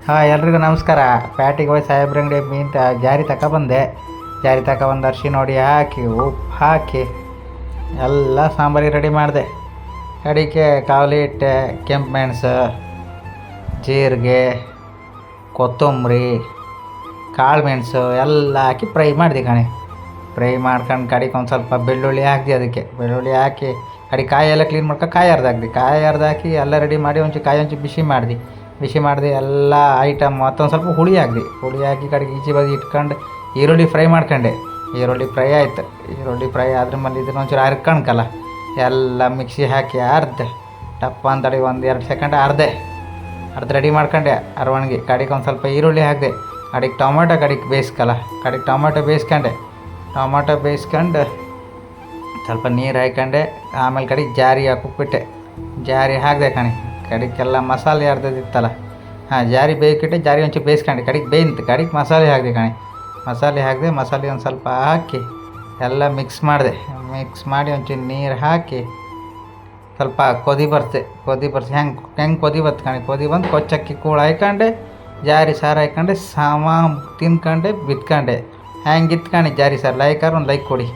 ಹಾಂ ಎಲ್ರಿಗೂ ನಮಸ್ಕಾರ. ಪ್ಯಾಟಿಗೆ ಹೋಗಿ ಸಾಹೇಬ್ರ ಅಂಗಡಿ ಮೀನು ಜಾರಿ ತಗೊಬಂದೆ. ಜಾರಿ ತಗೊಬಂದು ಅರ್ಶಿನ ನೋಡಿ ಹಾಕಿ ಉಪ್ಪು ಹಾಕಿ ಎಲ್ಲ ಸಾಂಬಾರಿಗೆ ರೆಡಿ ಮಾಡಿದೆ. ಕಡಿಕೆ ಕಾವಲಿ ಇಟ್ಟೆ, ಕೆಂಪು ಮೆಣಸು, ಜೀರಿಗೆ, ಕೊತ್ತಂಬರಿ, ಕಾಳು ಮೆಣಸು ಎಲ್ಲ ಹಾಕಿ ಫ್ರೈ ಮಾಡಿದೆ ಕಣೆ. ಫ್ರೈ ಮಾಡ್ಕೊಂಡು ಕಡಿಗೆ ಒಂದು ಸ್ವಲ್ಪ ಬೆಳ್ಳುಳ್ಳಿ ಹಾಕಿದೆ. ಅದಕ್ಕೆ ಬೆಳ್ಳುಳ್ಳಿ ಹಾಕಿ ಕಡಿ ಕಾಯಿ ಎಲ್ಲ ಕ್ಲೀನ್ ಮಾಡ್ಕೊಂಡು ಕಾಯಿ ಹಾಕ್ದೆ. ಕಾಯಿ ಹಾಕಿ ಎಲ್ಲ ರೆಡಿ ಮಾಡಿ ಕಾಯಿ ಬಿಸಿ ಮಾಡಿದೆ ಎಲ್ಲ ಐಟಮ್. ಮತ್ತೊಂದು ಸ್ವಲ್ಪ ಹುಳಿ ಹಾಕಿ ಕಡೆಗೆ ಈಚೆ ಬದಿ ಇಟ್ಕೊಂಡು ಈರುಳ್ಳಿ ಫ್ರೈ ಮಾಡ್ಕೊಂಡೆ. ಈರುಳ್ಳಿ ಫ್ರೈ ಆಯ್ತು. ಈರುಳ್ಳಿ ಫ್ರೈ ಆದ್ರ ಮೇಲೆ ಇದನ್ನ ಒಂಚೂರು ಹರ್ಕಣ್ಕಲ್ಲ ಎಲ್ಲ ಮಿಕ್ಸಿ ಹಾಕಿ ಅರ್ದೆ ಟಪ್ಪ ಅಂತಡಿ 1-2 ಸೆಕೆಂಡ್ ಅರ್ದು ರೆಡಿ ಮಾಡ್ಕೊಂಡೆ. ಅರವಣಿಗೆ ಕಡೆಗೆ ಒಂದು ಸ್ವಲ್ಪ ಈರುಳ್ಳಿ ಹಾಕಿದೆ. ಕಡೆಗೆ ಟೊಮೊಟೊ ಕಡೆಗೆ ಟೊಮೊಟೊ ಬೇಯಿಸ್ಕೊಂಡು ಸ್ವಲ್ಪ ನೀರು ಹಾಕ್ಕೊಂಡೆ. ಆಮೇಲೆ ಕಡೆಗೆ ಜಾರಿ ಹಾಕಿಬಿಟ್ಟೆ. ಜಾರಿ ಹಾಕಿದೆ ಕಡೆಗೆಲ್ಲ ಮಸಾಲೆ ಅರ್ಧದಿತ್ತಲ್ಲ, ಜಾರಿ ಬೇಯ್ಕಿಟ್ಟೆ. ಜಾರಿ ಒಂಚೂರು ಬೇಯಿಸ್ಕೊಂಡೆ. ಕಡೆಗೆ ಬೇಯ್ತು. ಕಡೆಗೆ ಮಸಾಲೆ ಹಾಕಿದೆ ಮಸಾಲೆ ಒಂದು ಸ್ವಲ್ಪ ಹಾಕಿ ಎಲ್ಲ ಮಿಕ್ಸ್ ಮಾಡಿ ಒಂಚೂರು ನೀರು ಹಾಕಿ ಸ್ವಲ್ಪ ಕೊದಿ ಬರ್ತೆ ಹೆಂಗೆ ಕೊದಿ ಬಂದು ಕೊಚ್ಚಕ್ಕಿ ಕೂಳು ಹಾಕ್ಕೊಂಡೆ. ಜಾರಿ ಸಾರು ಹಾಕ್ಕೊಂಡೆ. ತಿನ್ಕೊಂಡೆ ಬಿತ್ಕೊಂಡೆ. ಹೆಂಗೆ ಇತ್ಕೊಂಡು ಜಾರಿ ಸಾರು ಲೈಕ್ ಕೊಡಿ.